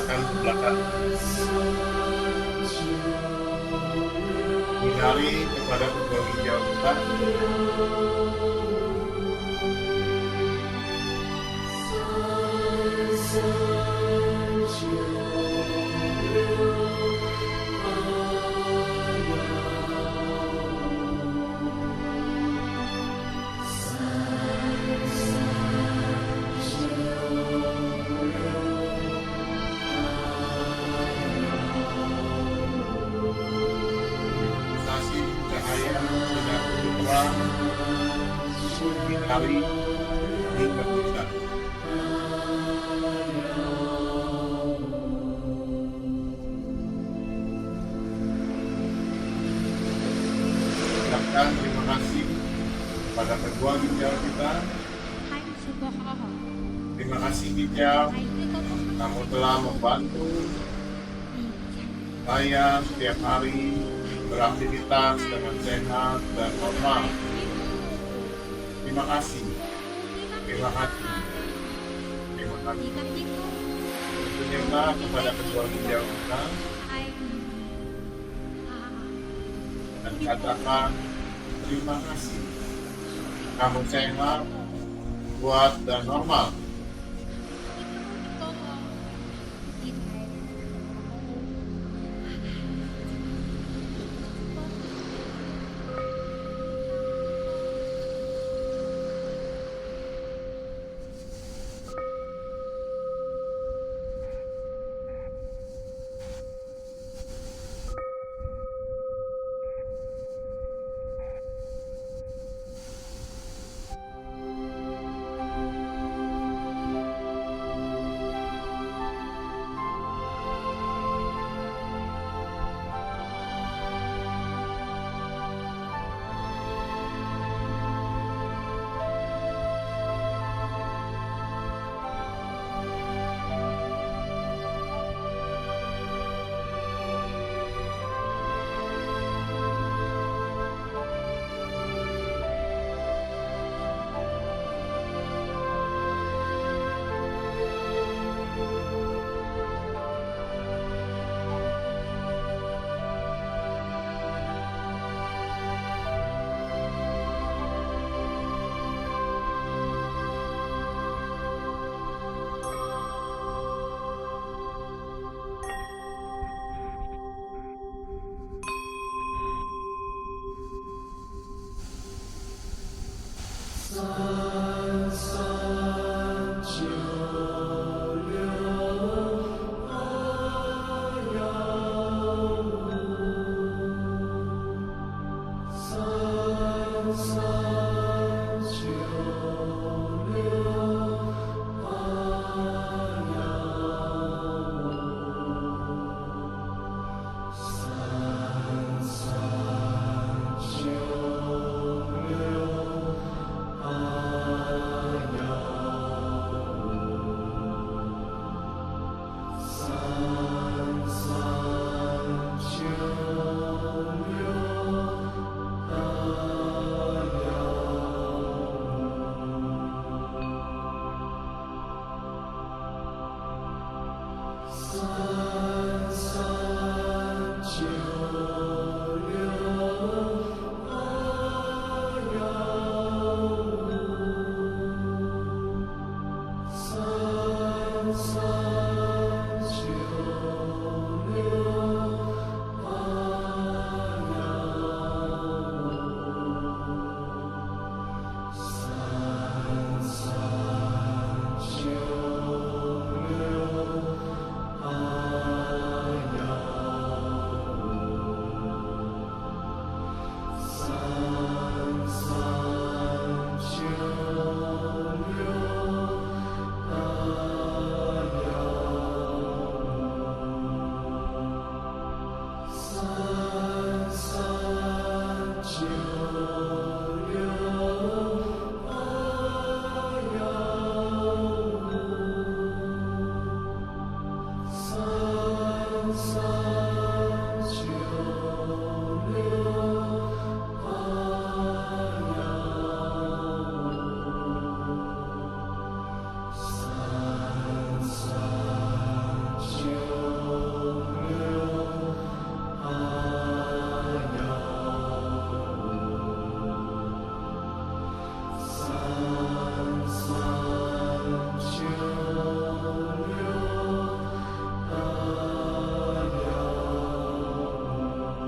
arahkan ke belakang. Hindari kepada kedua ginjal kita. Iluminasi cahaya sudah terang, hindari hingga pusat. Ucapkan terima kasih pada kedua ginjal kita. Terima kasih ginjal, kamu telah membantu saya setiap hari beraktivitas dengan sehat dan normal. Terima kasih. Terima kasih. Terima kasih. Senyumlah kepada kedua ginjal kita dan katakan terima kasih. Kamu sehat, kuat dan normal.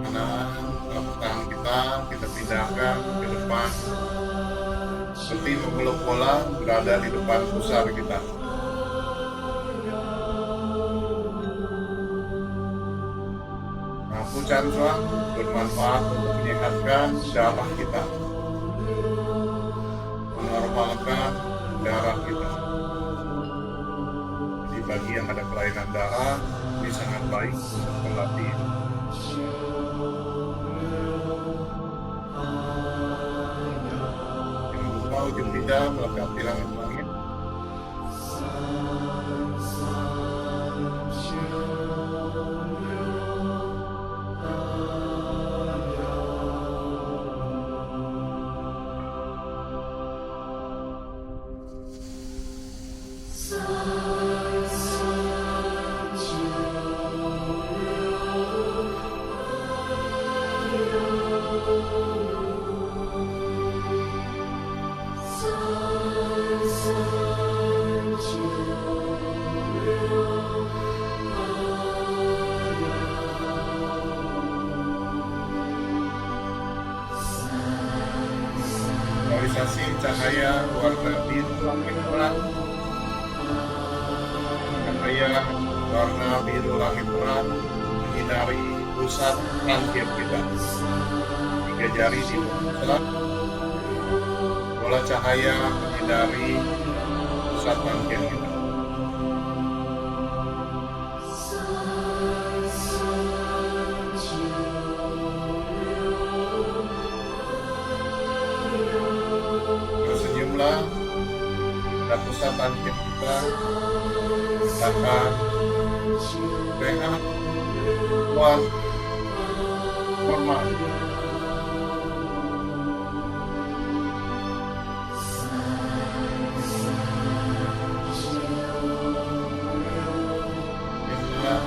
kanan telapak tangan kita pindahkan ke depan seperti memeluk bola berada di depan pusar kita. Lampu cancuang bermanfaat untuk menyehatkan darah kita, menormalkan darah kita. Jadi bagi yang ada kelainan darah, ini sangat baik untuk melatih. Jangan lupa ujung lidah melekati langit-langit. Polarisasi cahaya warna biru langit terang. Cahaya warna biru langit terang menyinari pusat rangkaian kita. 3 jari di pusat. Bola cahaya menyinari pusat rangkaian kita. Tersenyumlah pada pusat rangkaian kita. Katakan sehat, kuat, normal. Inilah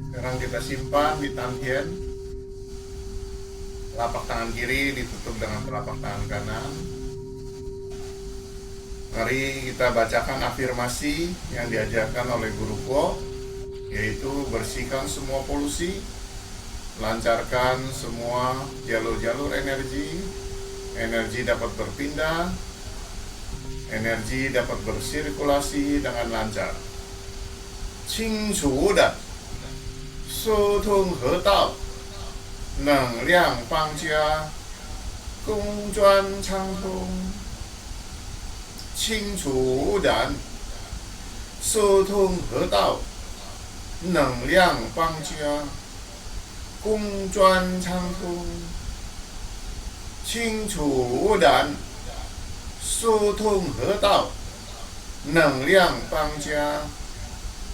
Sekarang kita simpan di tantien. Telapak tangan kiri ditutup dengan telapak tangan kanan. Mari kita bacakan afirmasi yang diajarkan oleh Guru Po, yaitu bersihkan semua polusi, lancarkan semua jalur-jalur energi, energi dapat berpindah, energi dapat bersirkulasi dengan lancar. 清除的疏通河道，能量邦家，公专畅通。清除然，疏通河道，能量邦家，公专畅通。清除然，疏通河道，能量邦家，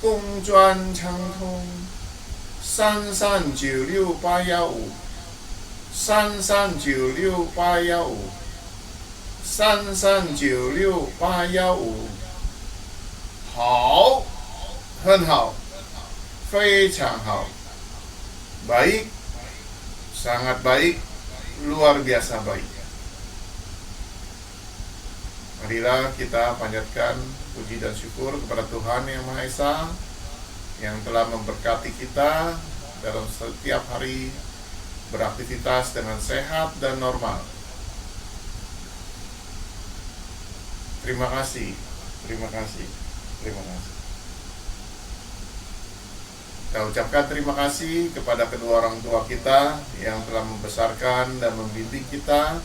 公专畅通。3396815 3396815 3396815。好，很好，非常好，baik, sangat baik, luar biasa baik. Marilah kita panjatkan puji dan syukur kepada Tuhan Yang Maha Esa yang telah memberkati kita dalam setiap hari beraktivitas dengan sehat dan normal. Terima kasih, terima kasih, terima kasih. Kita ucapkan terima kasih kepada kedua orang tua kita yang telah membesarkan dan membimbing kita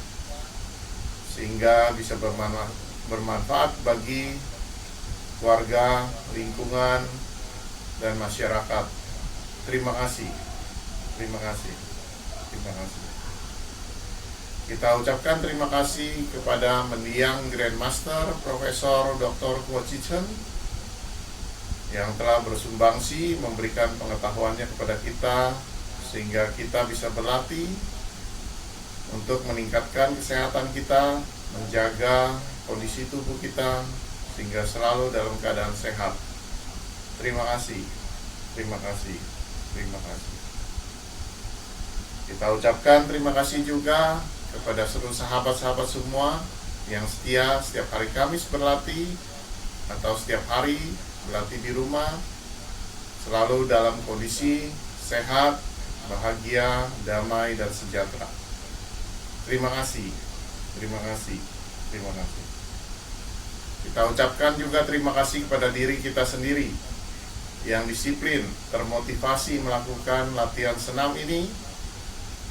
sehingga bisa bermanfaat bagi keluarga, lingkungan, dan masyarakat. Terima kasih, terima kasih, terima kasih. Kita ucapkan terima kasih kepada mendiang Grandmaster Profesor Dr. Kuo Chi Chen yang telah bersumbangsi memberikan pengetahuannya kepada kita sehingga kita bisa berlatih untuk meningkatkan kesehatan kita, menjaga kondisi tubuh kita sehingga selalu dalam keadaan sehat. Terima kasih, terima kasih, terima kasih. Kita ucapkan terima kasih juga kepada seluruh sahabat-sahabat semua yang setia setiap hari Kamis berlatih atau setiap hari berlatih di rumah, selalu dalam kondisi sehat, bahagia, damai, dan sejahtera. Terima kasih, terima kasih, terima kasih. Kita ucapkan juga terima kasih kepada diri kita sendiri yang disiplin, termotivasi melakukan latihan senam ini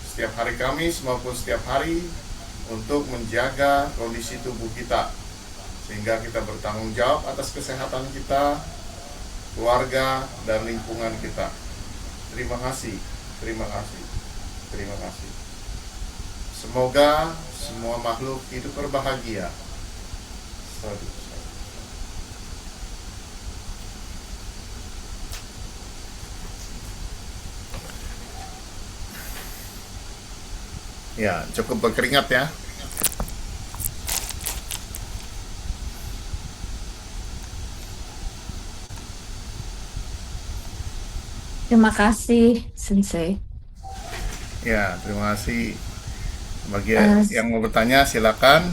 setiap hari Kamis maupun setiap hari untuk menjaga kondisi tubuh kita sehingga kita bertanggung jawab atas kesehatan kita, keluarga, dan lingkungan kita. Terima kasih, terima kasih, terima kasih. Semoga semua makhluk hidup berbahagia. Sadu, sadu. Ya, cukup berkeringat ya. Terima kasih, Sensei. Ya, terima kasih. Bagi Eh, yang mau bertanya silakan.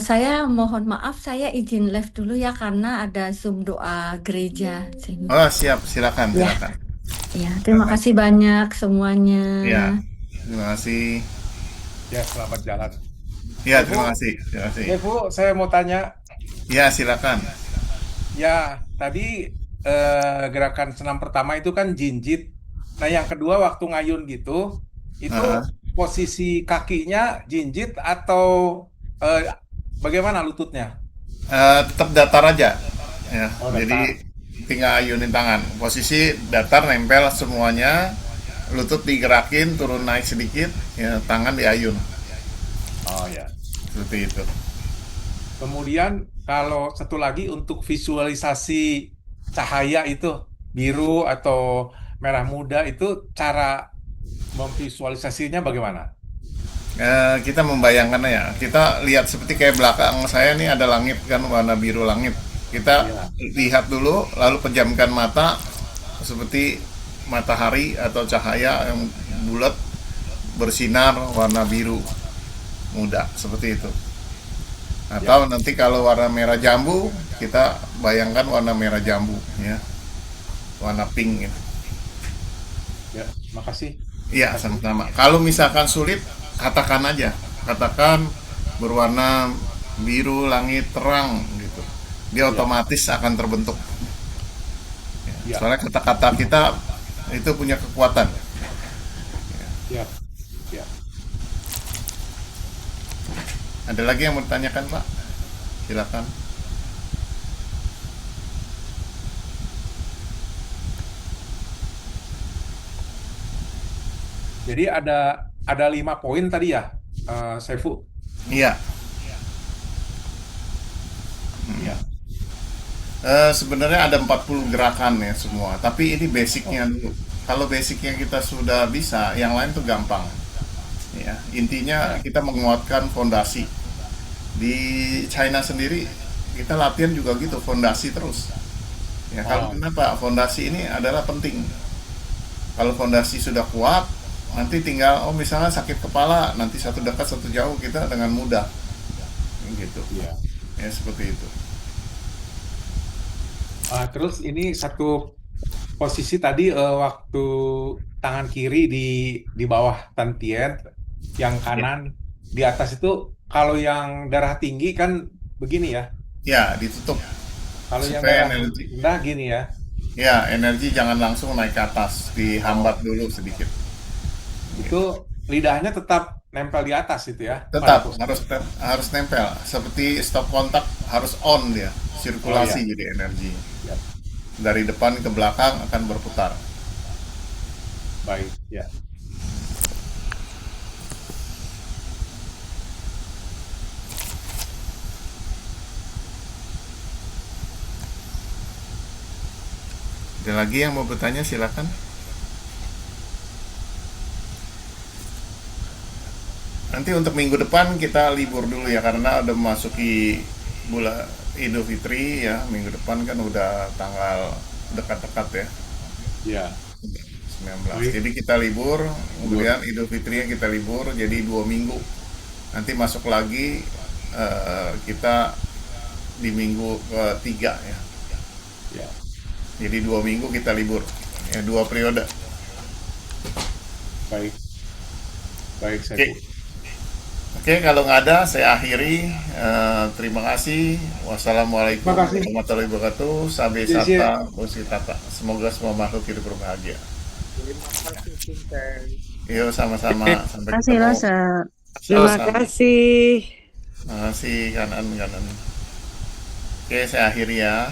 saya mohon maaf, saya izin live dulu ya karena ada Zoom doa gereja. Oh, siap, silakan, Ya, silakan. ya. Terima Silakan. kasih banyak semuanya. Ya, terima kasih. Ya, selamat jalan. Ya, Ibu, terima kasih. Terima kasih. Bu, saya mau tanya, Ya, silakan. ya tadi gerakan senam pertama itu kan jinjit. Nah, yang kedua waktu ngayun gitu, itu Ah, posisi kakinya jinjit atau bagaimana lututnya? tetap datar aja. Ya, Oh, datar. jadi tinggal ayunin tangan. Posisi datar nempel semuanya. Lutut digerakin, turun naik sedikit, ya, tangan diayun. Oh ya. Seperti itu. Kemudian kalau satu lagi untuk visualisasi cahaya itu biru atau merah muda itu cara memvisualisasinya bagaimana? Kita membayangkannya ya. Kita lihat seperti kayak belakang saya nih ada langit kan warna biru langit. Kita Ya. lihat dulu lalu pejamkan mata seperti matahari atau cahaya yang bulat bersinar warna biru muda seperti itu. Atau nanti kalau warna merah jambu kita bayangkan warna merah jambu ya. Warna pink gitu. Ya, makasih. Iya, Makasih. sama-sama. Kalau misalkan sulit, katakan aja. Katakan berwarna biru langit terang gitu. Dia Ya, otomatis akan terbentuk. ya, Soalnya kata-kata kita itu punya kekuatan. ya, ya. Ada lagi yang mau ditanyakan, Pak? Silakan. Jadi ada 5 poin tadi ya, Saifu. Iya, Ya, sebenarnya ada 40 gerakan ya semua. Tapi ini basicnya dulu. Kalau basicnya kita sudah bisa, yang lain tuh gampang. Ya, intinya ya, kita menguatkan fondasi. Di China sendiri kita latihan juga gitu, fondasi terus. Ya, kalau oh, kenapa fondasi ini adalah penting. Kalau fondasi sudah kuat, nanti tinggal misalnya sakit kepala, nanti satu dekat satu jauh kita dengan mudah. Gitu. ya. Ya seperti itu. Terus ini satu posisi tadi waktu tangan kiri di bawah tantien, yang Ya, kanan di atas itu kalau yang darah tinggi kan begini ya. ya ditutup Kalau yang supaya darah energi. rendah gini ya. Ya, energi jangan langsung naik ke atas, dihambat Oh, dulu sedikit. itu lidahnya tetap nempel di atas itu ya pada Tetap posisi. harus nempel, seperti stop kontak harus on dia, Oh sirkulasi ya, jadi energi. ya, Dari depan ke belakang akan berputar. baik ya. Ada lagi yang mau bertanya silakan. Nanti untuk minggu depan kita libur dulu ya karena udah memasuki bulan Idul Fitri ya. Minggu depan kan udah tanggal dekat-dekat ya, Ya, 19. baik. Jadi kita libur, Libur. kemudian Idul Fitrinya kita libur jadi 2 minggu. Nanti masuk lagi kita di minggu ketiga ya. Ya, Jadi 2 minggu kita libur. Ya 2 periode. baik. Baik, Oke. Saifu. Oke, kalau nggak ada saya akhiri. Terima kasih. Terima Wassalamualaikum kasih. warahmatullahi wabarakatuh. Sabe Yes, ya. sata, tata. Semoga semua makhluk hidup berbahagia. Terima kasih, Sinten. Yuk sama-sama. Sampai Kasih ketemu. Rosa. Terima Sama-sama. kasih. Terima kasih kanan kanan. Oke, saya akhiri ya.